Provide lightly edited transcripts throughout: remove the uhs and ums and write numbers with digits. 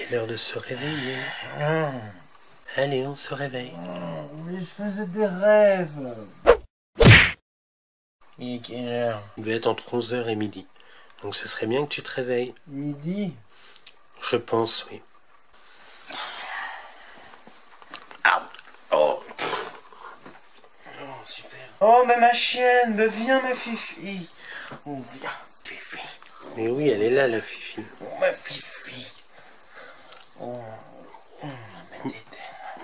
est l'heure de se réveiller. Allez, on se réveille. Mais je faisais des rêves. Il est quelle heure? Il doit être entre 11h et midi. Donc ce serait bien que tu te réveilles. Midi? Je pense, oui. Oh, super. Oh, mais ma chienne, mais viens ma fifi. Oh, viens, fifi. Mais oui, elle est là, la fifi. Oh, ma fifi. Oh, ma tétée.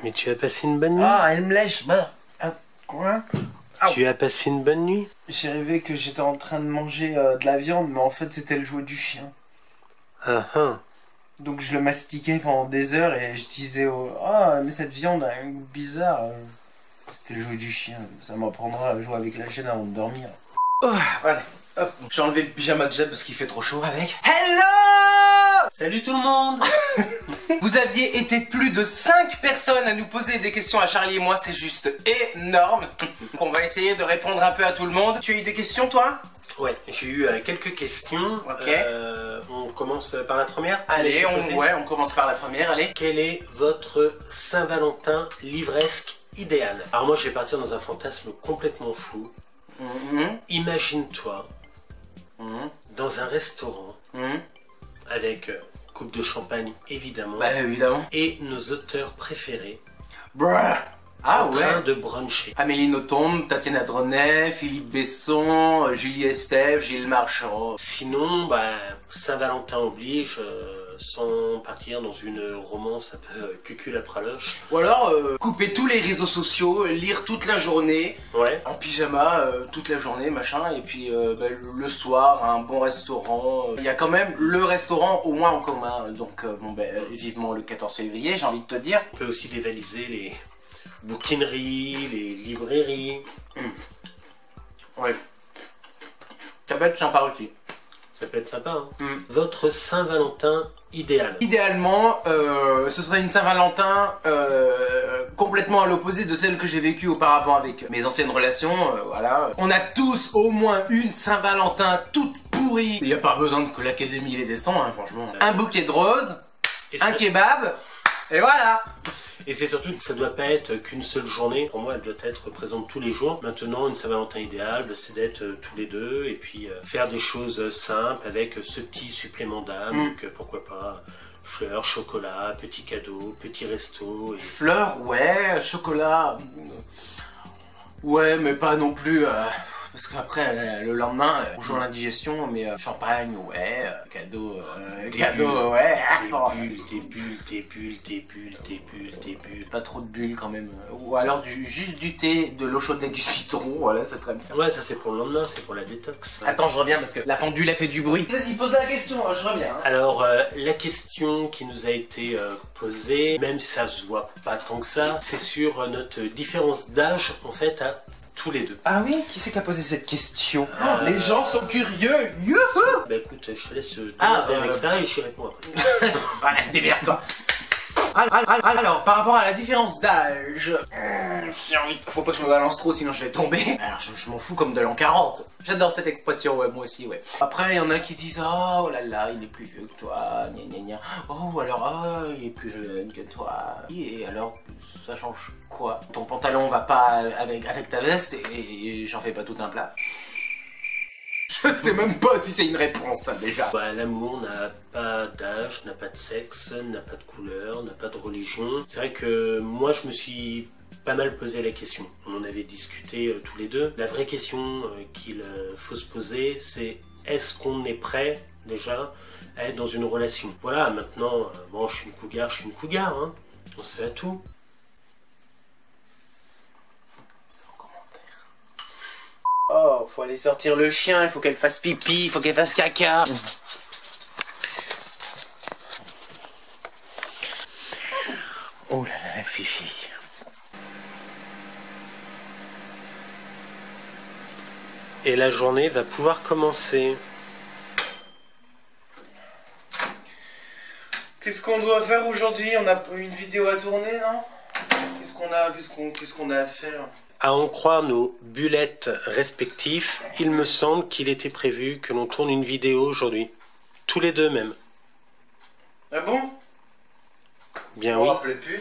Mais tu as passé une bonne nuit? Ah, elle me lèche. Bah, quoi? Tu as passé une bonne nuit? J'ai rêvé que j'étais en train de manger de la viande, mais en fait c'était le jouet du chien. Ah ah. Donc je le mastiquais pendant des heures et je disais ah mais cette viande a un goût bizarre. C'était le jouet du chien, ça m'apprendra à jouer avec la chienne avant de dormir. Oh, allez, hop, j'ai enlevé le pyjama de Jeb parce qu'il fait trop chaud avec. Hello! Salut tout le monde. Vous aviez été plus de 5 personnes à nous poser des questions à Charlie et moi, c'est juste énorme. Donc on va essayer de répondre un peu à tout le monde. Tu as eu des questions toi? Ouais, j'ai eu quelques questions. Ok. On commence par la première. Allez, on commence par la première, allez. Quel est votre Saint-Valentin livresque idéal? Alors moi je vais partir dans un fantasme complètement fou. Imagine-toi dans un restaurant avec coupe de champagne évidemment. Bah évidemment. Et nos auteurs préférés Bruh. Ah en ouais. train de bruncher. Amélie Nothomb, Tatiana Dronet, Philippe Besson, Julie Estève, Gilles Marchand. Sinon, bah, Saint-Valentin oblige, sans partir dans une romance un peu cucul à praloche. Ou alors couper tous les réseaux sociaux, lire toute la journée, Ouais. en pyjama, toute la journée, machin, et puis le soir, un bon restaurant. Il y a quand même le restaurant au moins en commun, donc vivement le 14 février, j'ai envie de te dire. On peut aussi dévaliser les bouquineries, les librairies. Ouais. Ça peut être sympa aussi. Ça peut être sympa, hein. Votre Saint-Valentin idéal? Idéalement, ce serait une Saint-Valentin complètement à l'opposé de celle que j'ai vécue auparavant avec mes anciennes relations. Voilà. On a tous au moins une Saint-Valentin toute pourrie. Il n'y a pas besoin que l'Académie les descende, hein, franchement. Un bouquet de roses, un kebab, et voilà. Et c'est surtout que ça doit pas être qu'une seule journée. Pour moi, elle doit être présente tous les jours. Maintenant, une Saint-Valentin idéale, c'est d'être tous les deux et puis faire des choses simples avec ce petit supplément d'âme. Donc pourquoi pas fleurs, chocolat, petits cadeaux, petits restos. Et... Fleurs, ouais, chocolat. Ouais, mais pas non plus. Parce qu'après, le lendemain, bonjour l'indigestion, mais champagne, ouais, cadeau, ouais, attends. Tes bulles. Pas trop de bulles quand même. Ou alors juste du thé, de l'eau chaude avec du citron, voilà, c'est très bien. Ouais, ça c'est pour le lendemain, c'est pour la détox. Attends, je reviens parce que la pendule a fait du bruit. Vas-y, pose la question, je reviens. Hein. Alors, la question qui nous a été posée, même si ça se voit pas tant que ça, c'est sur notre différence d'âge, en fait, à tous les deux. Ah oui? Qui c'est qui a posé cette question? Les gens sont curieux. Youhou! Bah écoute, je te laisse demander avec ça et j'y réponds après. Voilà, démerde-toi. Alors, par rapport à la différence d'âge, si envie, faut pas que je me balance trop sinon je vais tomber. Alors je m'en fous comme de l'an 40. J'adore cette expression, ouais, moi aussi, ouais. Après, il y en a qui disent oh là là, il est plus vieux que toi, gna gna gna. Oh, ou alors, oh, il est plus jeune que toi. Et alors, ça change quoi? Ton pantalon va pas avec ta veste et j'en fais pas tout un plat. Je sais même pas si c'est une réponse, ça, déjà. Bah, l'amour n'a pas d'âge, n'a pas de sexe, n'a pas de couleur, n'a pas de religion. C'est vrai que moi, je me suis pas mal posé la question. On en avait discuté tous les deux. La vraie question qu'il faut se poser, c'est est-ce qu'on est prêt, déjà, à être dans une relation? Voilà, maintenant, bon, je suis une cougar, hein. On sait à tout. Oh, faut aller sortir le chien, il faut qu'elle fasse pipi, il faut qu'elle fasse caca. Oh là là, fifi. Et la journée va pouvoir commencer. Qu'est-ce qu'on doit faire aujourd'hui? On a une vidéo à tourner, non? Qu'est-ce qu'on a à faire? À en croire nos bullettes respectifs, il me semble qu'il était prévu que l'on tourne une vidéo aujourd'hui. Tous les deux même. Ah bon? Bien Je me oui. rappelais plus.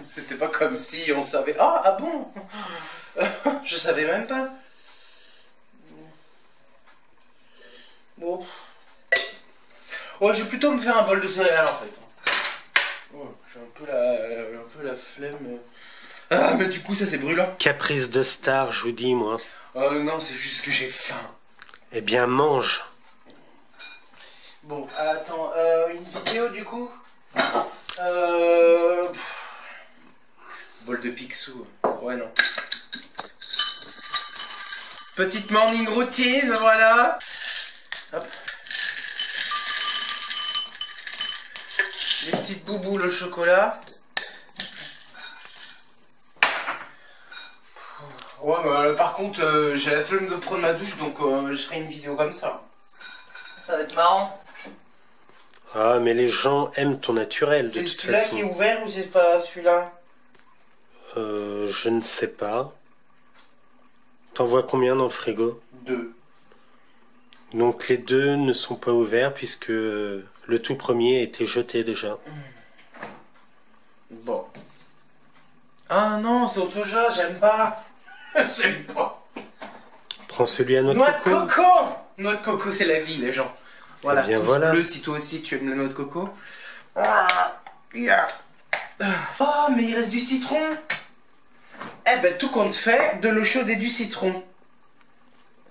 C'était pas comme si on savait. Ah bon. Je savais même pas. Bon. Oh, je vais plutôt me faire un bol de céréales en fait. Oh, j'ai un peu la flemme. Ah, mais du coup, ça c'est brûlant. Caprice de star, je vous dis, moi. Oh non, c'est juste que j'ai faim. Eh bien, mange. Bon, attends, une vidéo du coup Bol de Picsou. Ouais, non. Petite morning routine, voilà. Hop. Les petites boubous, le chocolat. Ouais, bah, par contre, j'ai la flemme de prendre ma douche, donc je ferai une vidéo comme ça. Ça va être marrant. Ah, mais les gens aiment ton naturel, de C'est toute celui-là façon. qui est ouvert ou c'est pas celui-là? Je ne sais pas. T'en vois combien dans le frigo? 2. Donc les deux ne sont pas ouverts puisque le tout premier a été jeté déjà. Bon. Ah non, c'est au soja, j'aime pas. J'aime pas. Prends celui à noix de Noix de coco. coco. Noix de coco, c'est la vie, les gens. Voilà. Eh bien, pouce voilà. bleu si toi aussi tu aimes la noix de coco. Ah, yeah. Oh, mais il reste du citron. Eh ben, tout compte fait, de l'eau chaude et du citron.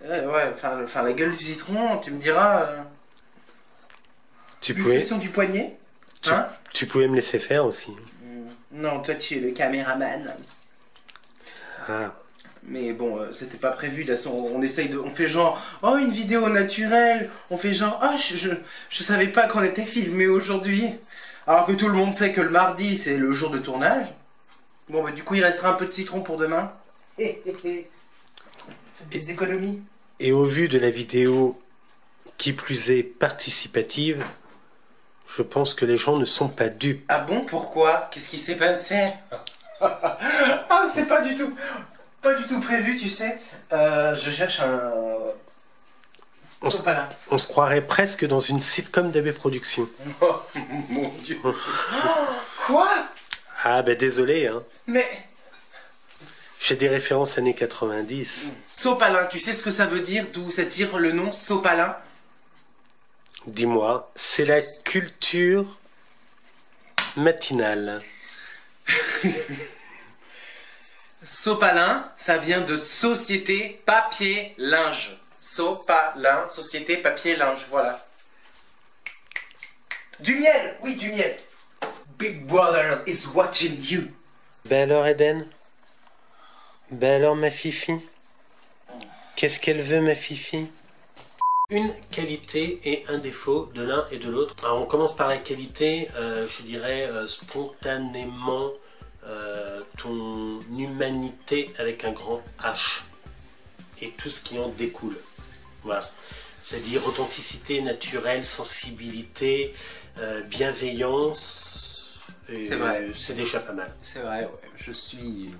Ouais, enfin, la gueule du citron, tu me diras. Tu pouvais, Luxation du poignet. Hein? tu pouvais me laisser faire aussi. Non, toi tu es le caméraman. Ah. Mais bon, c'était pas prévu. Là, on essaye de, on fait genre, oh une vidéo naturelle. On fait genre, oh je savais pas qu'on était filmé aujourd'hui. Alors que tout le monde sait que le mardi c'est le jour de tournage. Bon bah du coup il restera un peu de citron pour demain. Faites des économies. Et au vu de la vidéo, qui plus est participative, je pense que les gens ne sont pas dupes. Ah bon, pourquoi? Qu'est-ce qui s'est passé? Ah, c'est pas du tout prévu, tu sais. Je cherche un sopalin. On se croirait presque dans une sitcom d'AB Productions. Oh mon dieu. Quoi? Ah ben désolé, hein. Mais J'ai des références années 90. sopalin, tu sais ce que ça veut dire? D'où ça tire le nom sopalin? Dis-moi, c'est la culture matinale. Sopalin, ça vient de société papier linge. Sopalin, société papier linge, voilà. Du miel, oui, du miel. Big Brother is watching you. Ben alors Eden? Ben alors ma fifi? Qu'est-ce qu'elle veut ma fifi? Une qualité et un défaut de l'un et de l'autre. Alors on commence par la qualité, je dirais spontanément ton humanité avec un grand H et tout ce qui en découle. Voilà. C'est-à-dire authenticité naturelle, sensibilité, bienveillance. C'est vrai. C'est déjà pas mal. C'est vrai, ouais, je suis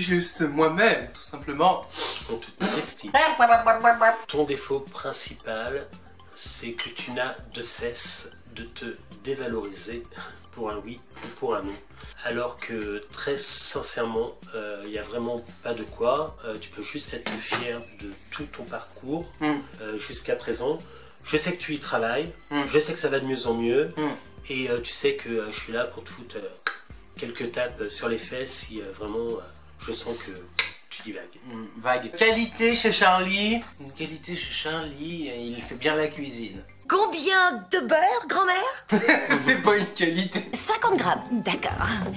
juste moi-même, tout simplement. En toute modestie. Ton défaut principal, c'est que tu n'as de cesse de te dévaloriser pour un oui ou pour un non. Alors que très sincèrement, il n'y a vraiment pas de quoi. Tu peux juste être fier de tout ton parcours jusqu'à présent. Je sais que tu y travailles, je sais que ça va de mieux en mieux, et tu sais que je suis là pour te foutre quelques tapes sur les fesses si vraiment je sens que tu divagues. Vague. Qualité chez Charlie. Une qualité chez Charlie, il fait bien la cuisine. Combien de beurre, grand-mère? C'est pas une qualité. 50 grammes, d'accord.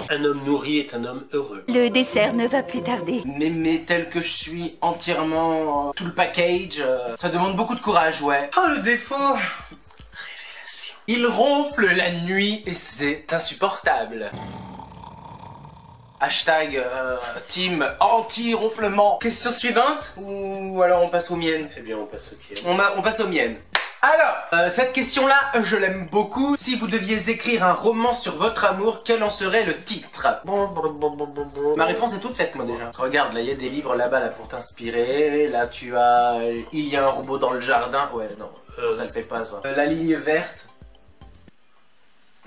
Un homme nourri est un homme heureux. Le dessert ne va plus tarder. Mais tel que je suis entièrement tout le package, ça demande beaucoup de courage, ouais. Oh, le défaut. Révélation. Il ronfle la nuit et c'est insupportable. Hashtag team anti-ronflement. Question suivante ou alors on passe aux miennes? Eh bien on passe au tiers. On passe aux miennes. Alors, cette question-là, je l'aime beaucoup. Si vous deviez écrire un roman sur votre amour, quel en serait le titre? Ma réponse est toute faite, moi, déjà. Regarde, là, il y a des livres là-bas là, pour t'inspirer. Là, tu as... Il y a un robot dans le jardin. Ouais, non, ça le fait pas, ça. La ligne verte.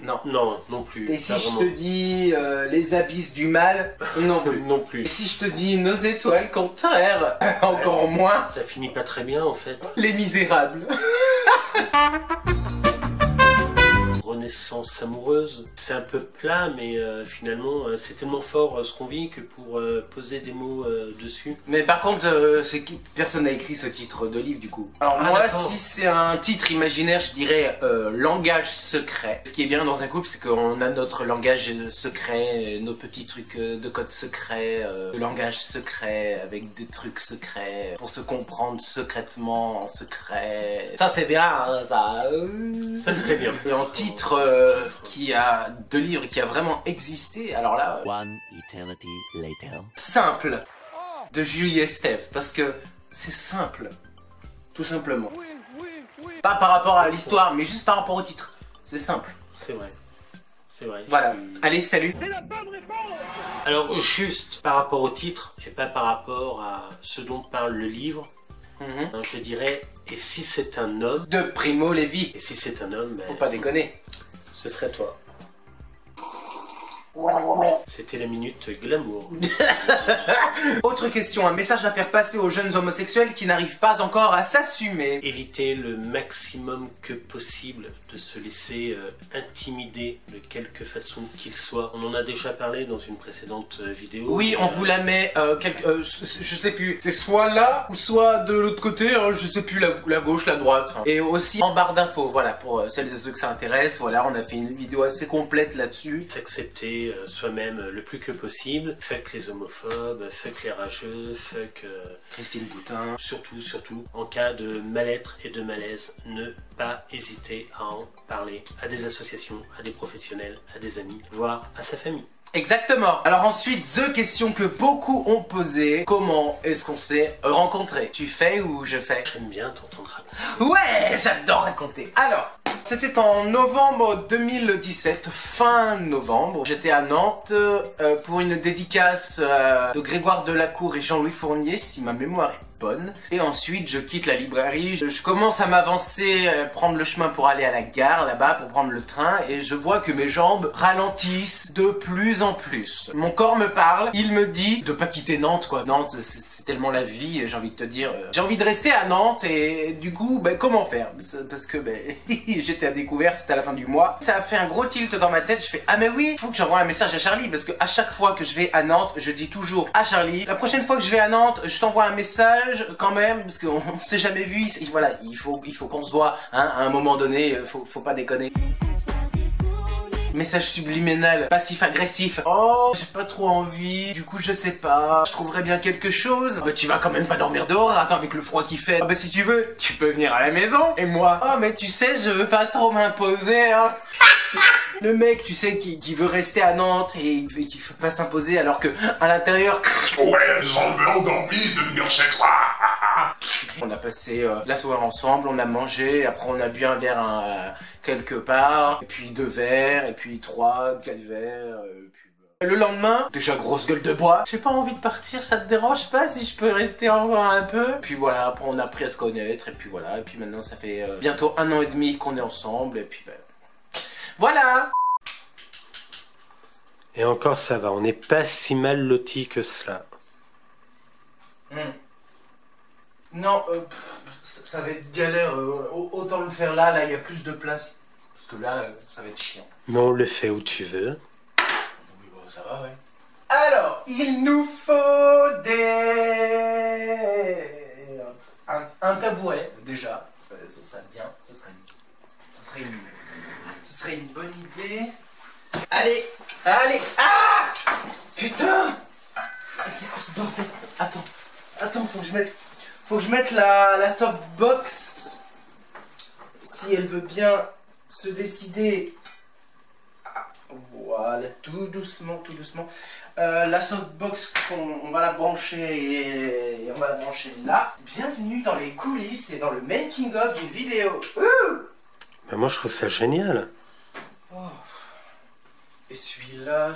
Non. Non, non plus. Et si pas je vraiment. te dis les abysses du mal? Non plus. Non plus. Et si je te dis nos étoiles contraires? Encore moins. Ça finit pas très bien en fait. Les Misérables. Renaissance amoureuse. C'est un peu plat, mais finalement, c'est tellement fort ce qu'on vit que pour poser des mots dessus. Mais par contre, personne n'a écrit ce titre de livre du coup. Alors moi, d'accord. si c'est un titre imaginaire, je dirais langage secret. Ce qui est bien dans un couple, c'est qu'on a notre langage secret, nos petits trucs de code secret, de langage secret, avec des trucs secrets, pour se comprendre secrètement, en secret. Ça c'est bien, hein, ça. Ça me plaît bien. Et en titre qui a de livres qui a vraiment existé, alors là, One eternity later. Simple de Julie Estève, parce que c'est simple, tout simplement. Pas par rapport à l'histoire, mais juste par rapport au titre. C'est simple. C'est vrai. C'est vrai. Voilà. je suis- Allez, salut. Alors, juste par rapport au titre et pas par rapport à ce dont parle le livre, je dirais, et si c'est un homme, De Primo Levi. et si c'est un homme, Faut pas déconner. ce serait toi. C'était la minute glamour. Autre question, un message à faire passer aux jeunes homosexuels qui n'arrivent pas encore à s'assumer. Éviter le maximum que possible de se laisser intimider de quelque façon qu'il soit. On en a déjà parlé dans une précédente vidéo. Oui, on vous la met, je sais plus, c'est soit là ou soit de l'autre côté, hein, je sais plus, la gauche, la droite. Hein. Et aussi en barre d'infos, voilà, pour celles et ceux que ça intéresse, voilà, on a fait une vidéo assez complète là-dessus. S'accepter soi-même le plus que possible. Fuck les homophobes, fuck les rageux, fuck... Christine Boutin. Surtout, en cas de mal-être et de malaise, ne pas hésiter à en parler à des associations, à des professionnels, à des amis, voire à sa famille. Exactement. Alors ensuite, the question que beaucoup ont posée, comment est-ce qu'on s'est rencontrés? Tu fais ou je fais? J'aime bien t'entendre raconter. Ouais, j'adore raconter. Alors, c'était en novembre 2017, fin novembre. J'étais à Nantes pour une dédicace de Grégoire Delacour et Jean-Louis Fournier, si ma mémoire est bonne. Et ensuite, je quitte la librairie, je commence à m'avancer, prendre le chemin pour aller à la gare, là-bas, pour prendre le train, et je vois que mes jambes ralentissent de plus en plus. Mon corps me parle, il me dit de pas quitter Nantes, quoi. Nantes, c'est tellement la vie, j'ai envie de te dire. J'ai envie de rester à Nantes, et du coup, ben, comment faire? Parce que, ben, j'étais à découvert, c'était à la fin du mois. Ça a fait un gros tilt dans ma tête, je fais, ah mais oui, faut que j'envoie un message à Charlie, parce que à chaque fois que je vais à Nantes, je dis toujours à Charlie, la prochaine fois que je vais à Nantes, je t'envoie un message, quand même, parce qu'on s'est jamais vu, voilà, il faut qu'on se voit, hein, à un moment donné, faut pas déconner. Message subliminal, passif-agressif. Oh, j'ai pas trop envie, du coup je sais pas, je trouverais bien quelque chose. Bah tu vas quand même pas dormir dehors, attends avec le froid qu'il fait. Ah bah si tu veux, tu peux venir à la maison. Et moi, oh mais tu sais, je veux pas trop m'imposer, hein. Le mec, tu sais, qui veut rester à Nantes et qui veut pas s'imposer alors que à l'intérieur... Ouais, j'en meurs d'envie de venir chez toi. On a passé la soirée ensemble, on a mangé, après on a bu un verre quelque part, et puis 2 verres, et puis 3, 4 verres, puis... Le lendemain, déjà grosse gueule de bois. J'ai pas envie de partir, ça te dérange pas si je peux rester encore un peu? Puis voilà, après on a appris à se connaître, et puis voilà, et puis maintenant ça fait bientôt 1 an et demi qu'on est ensemble, et puis ben... Voilà! Et encore ça va, on n'est pas si mal lotis que cela. Non, ça va être galère, autant le faire là, il y a plus de place. Parce que là, ça va être chiant. Mais on le fait où tu veux. Oui, bon, ça va, ouais. Alors, il nous faut un tabouret, déjà. Ce serait bien, ce serait une bonne idée. Allez, ah putain! C'est quoi ce bordel? Attends, faut que je mette la softbox. Si elle veut bien se décider. Voilà, tout doucement. La softbox, on va la brancher et on va la brancher là. Bienvenue dans les coulisses et dans le making of d'une vidéo. Mais moi je trouve ça génial. Oh. Et celui-là.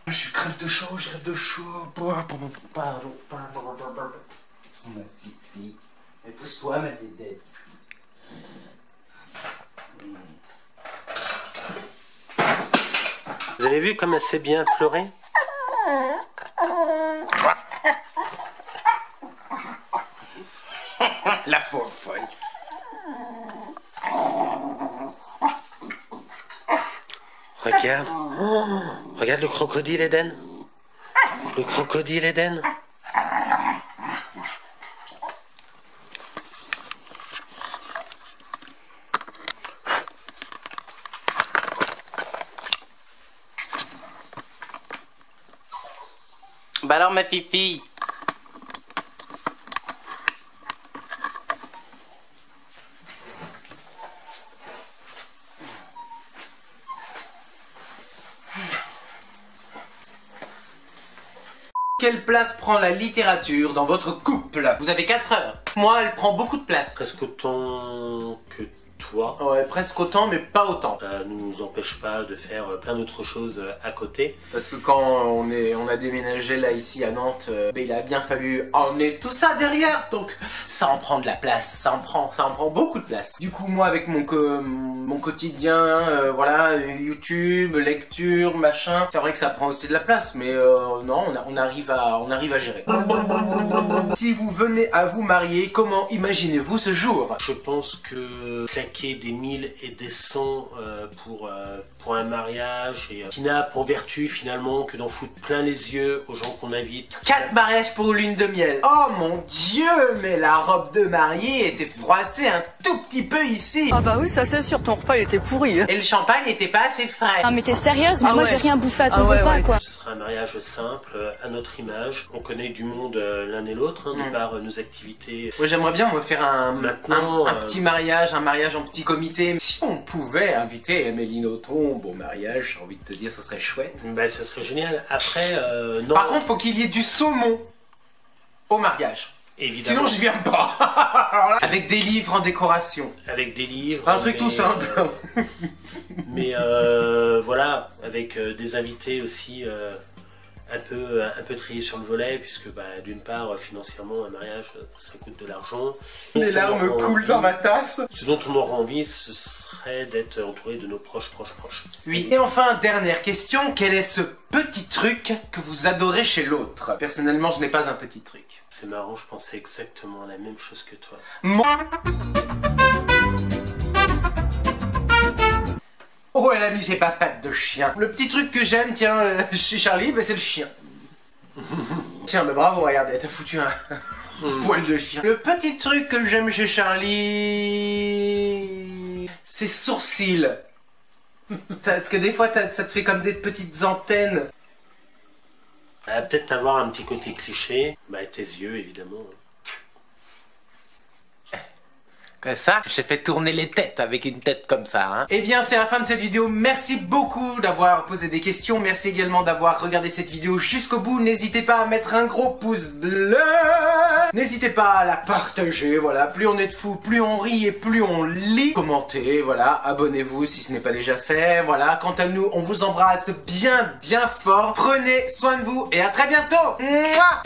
Je crève de chaud. Pardon. Ma fifi. Mais pousse-toi, ma dédette. Vous avez vu comme elle sait bien pleurer? La fauve folle. Regarde. Oh, regarde le crocodile Eden. Le crocodile Eden. Bah alors ma pipi. Quelle place prend la littérature dans votre couple? Vous avez 4 heures. Moi, elle prend beaucoup de place. Presque autant que toi. Ouais, presque autant, mais pas autant. Ça ne nous empêche pas de faire plein d'autres choses à côté. Parce que quand on a déménagé là ici à Nantes, il a bien fallu emmener tout ça derrière, donc ça en prend de la place, ça en prend beaucoup de place. Du coup moi avec mon quotidien, voilà, YouTube, lecture, machin, c'est vrai que ça prend aussi de la place, mais non, on arrive à gérer. Si vous venez à vous marier, comment imaginez-vous ce jour? Je pense que claquer des 1000 et des 100 pour un mariage et qui n'a pour vertu finalement que d'en foutre plein les yeux aux gens qu'on invite. 4 mariages pour lune de miel. Oh mon dieu, mais la robe de mariée était froissée un tout petit peu ici. Ah bah oui, ça c'est sûr, ton repas il était pourri. Et le champagne n'était pas assez frais. Ah mais t'es sérieuse? Mais Ah moi ouais. j'ai rien bouffé à ton Ah ouais, repas ouais. quoi. Ce sera un mariage simple, à notre image. On connaît du monde l'un et l'autre, hein, de par nos activités. Moi j'aimerais bien me faire un Maintenant, petit mariage, un mariage en petit comité. Si on pouvait inviter Emeline Autombe au mariage, j'ai envie de te dire, ce serait chouette. Ben, ça serait génial. Après, non. Par contre, faut qu'il y ait du saumon au mariage. Évidemment. Sinon, je viens pas. Avec des livres en décoration. Avec des livres. Un truc tout simple. Mais voilà, avec des invités aussi un peu triés sur le volet, puisque bah, d'une part, financièrement, un mariage, ça coûte de l'argent. Les larmes coulent dans ma tasse. Ce dont on aura envie, ce serait d'être entouré de nos proches. Oui. Et enfin, dernière question, quel est ce petit truc que vous adorez chez l'autre? Personnellement, je n'ai pas un petit truc. C'est marrant, je pensais exactement la même chose que toi. Oh, elle a mis ses pattes de chien. Le petit truc que j'aime, tiens, chez Charlie, bah, c'est le chien. Tiens, mais bravo, regardez, t'as foutu un poil de chien. Le petit truc que j'aime chez Charlie, ses sourcils. Parce que des fois, ça te fait comme des petites antennes. Elle va peut-être avoir un petit côté cliché. Bah, tes yeux, évidemment. Comme ça, j'ai fait tourner les têtes avec une tête comme ça, hein. Eh bien, c'est la fin de cette vidéo. Merci beaucoup d'avoir posé des questions. Merci également d'avoir regardé cette vidéo jusqu'au bout. N'hésitez pas à mettre un gros pouce bleu. N'hésitez pas à la partager, voilà. Plus on est de fous, plus on rit et plus on lit. Commentez, voilà. Abonnez-vous si ce n'est pas déjà fait, voilà. Quant à nous, on vous embrasse bien, bien fort. Prenez soin de vous et à très bientôt. Mouah.